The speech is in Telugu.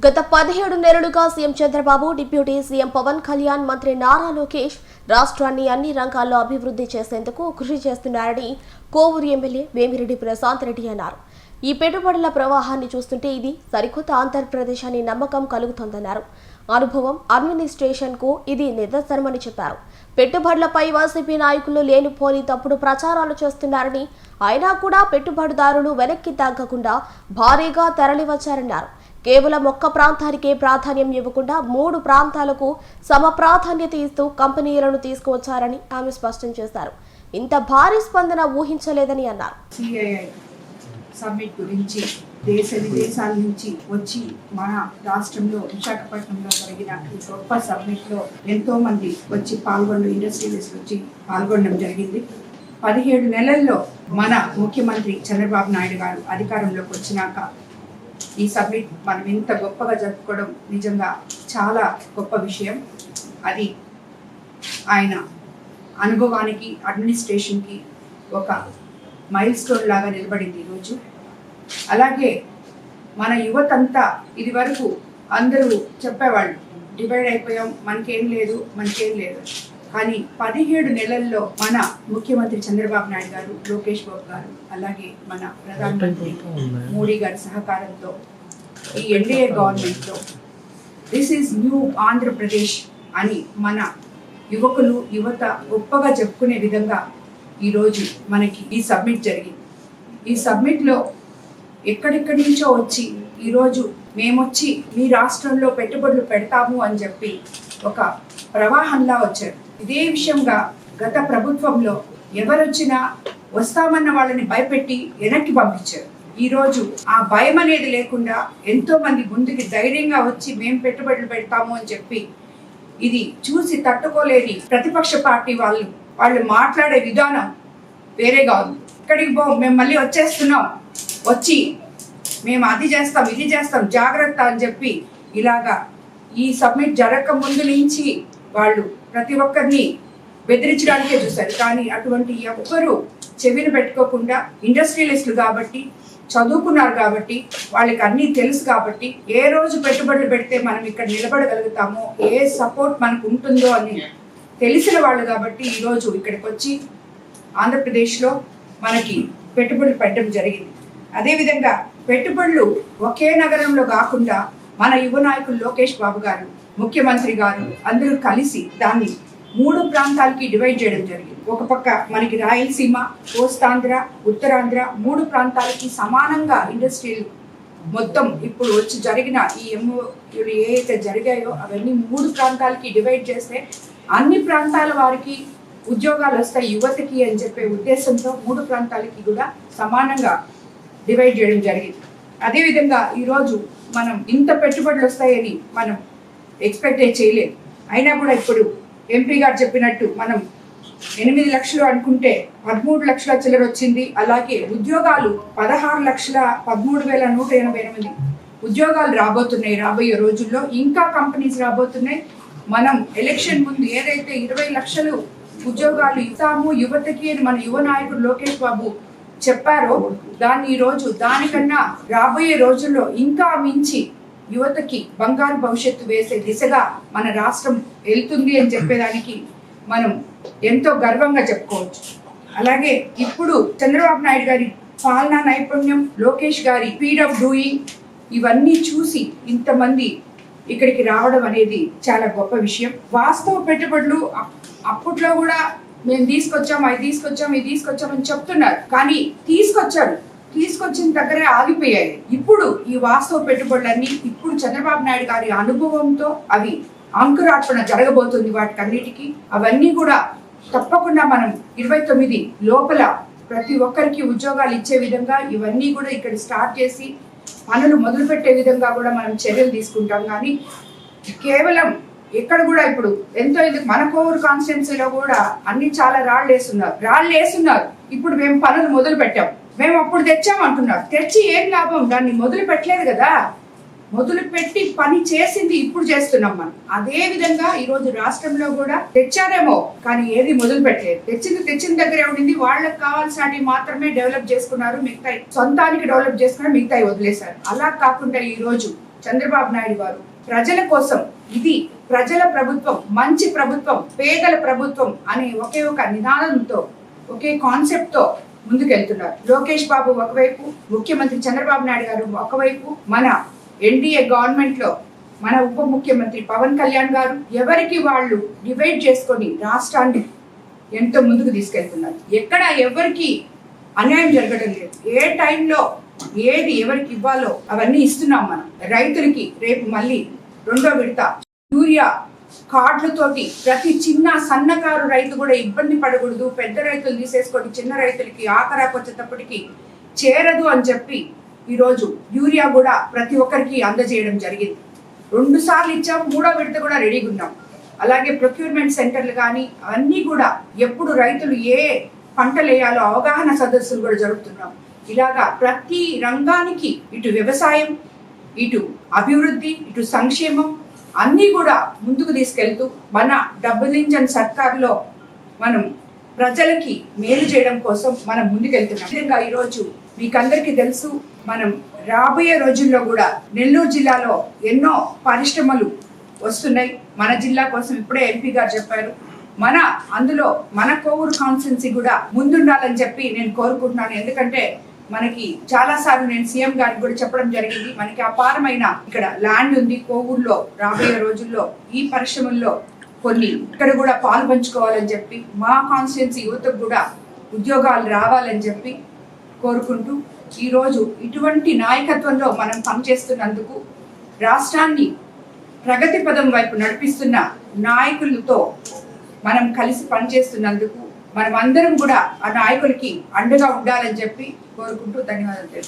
గత 17 నెలలుగా CM Chandrababu, deputy CM Pawan Kalyan, మంత్రి నారా లోకేష్ రాష్ట్రాన్ని అన్ని రంగాల్లో అభివృద్ధి చేసేందుకు కృషి చేస్తున్నారని కోవూరు ఎమ్మెల్యే వేమిరెడ్డి ప్రశాంత్ రెడ్డి అన్నారు. ఈ పెట్టుబడుల ప్రవాహాన్ని చూస్తుంటే ఇది సరికొత్త ఆంధ్రప్రదేశ్ అని నమ్మకం కలుగుతోందన్నారు. అనుభవం, అడ్మినిస్ట్రేషన్ కు ఇది నిదర్శనమని చెప్పారు. పెట్టుబడులపై వైసీపీ నాయకులు లేనిపోని తప్పుడు ప్రచారాలు చేస్తున్నారని, అయినా కూడా పెట్టుబడిదారులు వెనక్కి తగ్గకుండా భారీగా తరలివచ్చారన్నారు. కేవలం ఒక్క ప్రాంతానికే ప్రాధాన్యం ఇవ్వకుండా 3 ప్రాంతాలకు సమ ప్రాధాన్యత ఇస్తూ కంపెనీలను తీసుకువచ్చారని ఆమె స్పష్టం చేశారు. ఇంత భారీ స్పందన ఊహించలేదని అన్నారు. సబ్మిట్ గురించి దేశ విదేశాల నుంచి వచ్చి మన రాష్ట్రంలో విశాఖపట్నంలో జరిగిన ఈ గొప్ప సబ్మిట్లో ఎంతో మంది వచ్చి ఇండస్ట్రియలిస్ట్ వచ్చి పాల్గొనడం జరిగింది. 17 నెలల్లో మన ముఖ్యమంత్రి చంద్రబాబు నాయుడు గారు అధికారంలోకి వచ్చినాక ఈ సబ్మిట్ మనం ఇంత గొప్పగా జరుపుకోవడం నిజంగా చాలా గొప్ప విషయం. అది ఆయన అనుభవానికి, అడ్మినిస్ట్రేషన్కి ఒక మైల్ స్టోన్ లాగా నిలబడింది ఈరోజు. అలాగే మన యువతంతా ఇది వరకు అందరూ చెప్పేవాళ్ళు, డివైడ్ అయిపోయాం, మనకేం లేదు. కానీ 17 నెలల్లో మన ముఖ్యమంత్రి చంద్రబాబు నాయుడు గారు, లోకేష్ బాబు గారు, అలాగే మన ప్రధానమంత్రి మోడీ గారి సహకారంతో ఈ ఎన్డీఏ గవర్నమెంట్లో దిస్ ఈజ్ న్యూ ఆంధ్రప్రదేశ్ అని మన యువత గొప్పగా చెప్పుకునే విధంగా ఈరోజు మనకి ఈ సబ్మిట్ జరిగింది. ఈ సబ్మిట్లో ఎక్కడెక్కడి నుంచో వచ్చి ఈరోజు మేమొచ్చి మీ రాష్ట్రంలో పెట్టుబడులు పెడతాము అని చెప్పి ఒక ప్రవాహంలా వచ్చారు. ఇదే విషయంగా గత ప్రభుత్వంలో ఎవరొచ్చినా వస్తామన్న వాళ్ళని భయపెట్టి వెనక్కి పంపించారు. ఈరోజు ఆ భయం అనేది లేకుండా ఎంతో మంది ముందుకి ధైర్యంగా వచ్చి మేము పెట్టుబడులు పెడతాము అని చెప్పి ఇది చూసి తట్టుకోలేని ప్రతిపక్ష పార్టీ వాళ్ళు మాట్లాడే విధానం వేరేగా ఉంది. ఇక్కడికి మేము మళ్ళీ వచ్చేస్తున్నాం, వచ్చి మేము అది చేస్తాం, ఇది చేస్తాం, జాగ్రత్త అని చెప్పి ఇలాగా ఈ సబ్మిట్ జరగక ముందు నుంచి వాళ్ళు ప్రతి ఒక్కరిని బెదిరించడానికే చూశారు. కానీ అటువంటి ఎవ్వరూ చెవిని పెట్టుకోకుండా ఇండస్ట్రియలిస్టులు కాబట్టి, చదువుకున్నారు కాబట్టి, వాళ్ళకి అన్నీ తెలుసు కాబట్టి, ఏ రోజు పెట్టుబడులు పెడితే మనం ఇక్కడ నిలబడగలుగుతామో, ఏ సపోర్ట్ మనకు ఉంటుందో అని తెలిసిన వాళ్ళు కాబట్టి ఈరోజు ఇక్కడికి వచ్చి ఆంధ్రప్రదేశ్లో మనకి పెట్టుబడులు పెట్టడం జరిగింది. అదేవిధంగా పెట్టుబడులు ఒకే నగరంలో కాకుండా మన యువ నాయకులు లోకేష్ బాబు గారు, ముఖ్యమంత్రి గారు అందరూ కలిసి దాన్ని 3 ప్రాంతాలకి డివైడ్ చేయడం జరిగింది. ఒక పక్క మనకి రాయలసీమ, కోస్తాంధ్ర, ఉత్తరాంధ్ర 3 ప్రాంతాలకి సమానంగా ఇండస్ట్రియల్ మొత్తం ఇప్పుడు వచ్చి జరిగిన ఈ ఎంఓయూలు ఏవైతే జరిగాయో అవన్నీ 3 ప్రాంతాలకి డివైడ్ చేస్తే అన్ని ప్రాంతాల వారికి ఉద్యోగాలు వస్తాయి యువతకి అని చెప్పే ఉద్దేశంతో 3 ప్రాంతాలకి కూడా సమానంగా డివైడ్ చేయడం జరిగింది. అదేవిధంగా ఈరోజు మనం ఇంత పెట్టుబడులు వస్తాయని మనం ఎక్స్పెక్ట్ చేయలేదు. అయినా కూడా ఇప్పుడు ఎంపీ గారు చెప్పినట్టు మనం 8 లక్షలు అనుకుంటే 13 లక్షల చిల్లర వచ్చింది. అలాగే ఉద్యోగాలు 16,13,188 ఉద్యోగాలు రాబోతున్నాయి. రాబోయే రోజుల్లో ఇంకా కంపెనీస్ రాబోతున్నాయి. మనం ఎలక్షన్ ముందు ఏదైతే 20 లక్షలు ఉద్యోగాలు ఇస్తాము యువతకి అని మన యువ నాయకుడు లోకేష్ బాబు చెప్పారో దాన్ని ఈరోజు దానికన్నా రాబోయే రోజుల్లో ఇంకా మించి యువతకి బంగారు భవిష్యత్తు వేసే దిశగా మన రాష్ట్రం వెళ్తుంది అని చెప్పేదానికి మనం ఎంతో గర్వంగా చెప్పుకోవచ్చు. అలాగే ఇప్పుడు చంద్రబాబు నాయుడు గారి పాలనా నైపుణ్యం, లోకేష్ గారి స్పీడ్ ఆఫ్ డూయింగ్ ఇవన్నీ చూసి ఇంతమంది ఇక్కడికి రావడం అనేది చాలా గొప్ప విషయం. వాస్తవ పెట్టుబడులు అప్పట్లో కూడా మేము తీసుకొచ్చాం, ఇది తీసుకొచ్చాం అని చెప్తున్నారు. కానీ తీసుకొచ్చిన దగ్గరే ఆగిపోయాయి. ఇప్పుడు ఈ వాస్తవ పెట్టుబడులన్నీ ఇప్పుడు చంద్రబాబు నాయుడు గారి అనుభవంతో అవి అంకురార్పణ జరగబోతుంది. వాటికన్నిటికీ అవన్నీ కూడా తప్పకుండా మనం 29 లోపల ప్రతి ఒక్కరికి ఉద్యోగాలు ఇచ్చే విధంగా ఇవన్నీ కూడా ఇక్కడ స్టార్ట్ చేసి పనులు మొదలు పెట్టే విధంగా కూడా మనం చర్యలు తీసుకుంటాం. కానీ కేవలం ఎక్కడ కూడా ఇప్పుడు ఎంతో మన కోవూరు కాన్స్టిట్యున్సీలో కూడా అన్ని చాలా రాళ్ళు వేస్తున్నారు. ఇప్పుడు మేము పనులు మొదలు పెట్టాం, మేము అప్పుడు తెచ్చామంటున్నారు. తెచ్చి ఏం లాభం? దాన్ని మొదలు పెట్టలేదు కదా. మొదలు పెట్టి పని చేసింది ఇప్పుడు చేస్తున్నాం మనం. అదే విధంగా ఈరోజు రాష్ట్రంలో కూడా తెచ్చారేమో కానీ ఏది మొదలు పెట్టలేదు. తెచ్చిన దగ్గరే ఉండింది. వాళ్ళకి కావాల్సినవి మాత్రమే డెవలప్ చేసుకున్నారు, మిగతాయి సొంతానికి డెవలప్ చేసుకున్నారు, మిగతాయి వదిలేశారు. అలా కాకుండా ఈ రోజు చంద్రబాబు నాయుడు గారు ప్రజల కోసం, ఇది ప్రజల ప్రభుత్వం, మంచి ప్రభుత్వం, పేదల ప్రభుత్వం అనే ఒకే ఒక నినాదంతో, ఒకే కాన్సెప్ట్ తో ముందుకెళ్తున్నారు. లోకేష్ బాబు ఒకవైపు, ముఖ్యమంత్రి చంద్రబాబు నాయుడు గారు ఒకవైపు, మన ఎన్డీఏ గవర్నమెంట్ లో మన ఉప ముఖ్యమంత్రి పవన్ కళ్యాణ్ గారు ఎవరికి వాళ్ళు డివైడ్ చేసుకొని రాష్ట్రాన్ని ఎంతో ముందుకు తీసుకెళ్తున్నారు. ఎక్కడ ఎవరికి అన్యాయం జరగడం లేదు. ఏ టైంలో ఏది ఎవరికి ఇవ్వాలో అవన్నీ ఇస్తున్నాం మనం. రైతులకి రేపు మళ్ళీ 2వ విడత యూరియా కార్డులతోటి ప్రతి చిన్న సన్నకారు రైతు కూడా ఇబ్బంది పడకూడదు, పెద్ద రైతులు తీసేసుకోండి, చిన్న రైతులకి ఆఖరాకు వచ్చేటప్పటికి చేరదు అని చెప్పి ఈరోజు యూరియా కూడా ప్రతి ఒక్కరికి అందజేయడం జరిగింది. 2 సార్లు ఇచ్చాం, 3వ విడత కూడా రెడీగా ఉన్నాం. అలాగే ప్రొక్యూర్మెంట్ సెంటర్లు కానీ అవన్నీ కూడా ఎప్పుడు రైతులు ఏ పంటలు వేయాలో అవగాహన సదస్సులు కూడా జరుపుతున్నాం. ఇలాగా ప్రతి రంగానికి, ఇటు వ్యవసాయం, ఇటు అభివృద్ధి, ఇటు సంక్షేమం అన్నీ కూడా ముందుకు తీసుకెళ్తూ మన డబుల్ ఇంజన్ సర్కార్లో మనం ప్రజలకి మేలు చేయడం కోసం మనం ముందుకెళ్తున్నాం. విధంగా ఈరోజు మీకందరికీ తెలుసు, మనం రాబోయే రోజుల్లో కూడా నెల్లూరు జిల్లాలో ఎన్నో పరిశ్రమలు వస్తున్నాయి. మన జిల్లా కోసం ఇప్పుడే ఎంపీ గారు చెప్పారు. అందులో మన కోవూరు కాన్స్టిట్యున్సీ కూడా ముందుండాలని చెప్పి నేను కోరుకుంటున్నాను. ఎందుకంటే మనకి చాలా సార్లు నేను సీఎం గారికి కూడా చెప్పడం జరిగింది, మనకి అపారమైన ఇక్కడ ల్యాండ్ ఉంది కోవూరులో. రాబోయే రోజుల్లో ఈ పరిశ్రమల్లో కొన్ని ఇక్కడ కూడా పాలు పంచుకోవాలని చెప్పి, మా కాన్స్టిట్యున్సీ యువతకు కూడా ఉద్యోగాలు రావాలని చెప్పి కోరుకుంటూ, ఈరోజు ఇటువంటి నాయకత్వంలో మనం పనిచేస్తున్నందుకు, రాష్ట్రాన్ని ప్రగతి పదం వైపు నడిపిస్తున్న నాయకులతో మనం కలిసి పనిచేస్తున్నందుకు మనం అందరం కూడా ఆ నాయకులకి అండగా ఉండాలని చెప్పి కోరుకుంటూ ధన్యవాదాలు.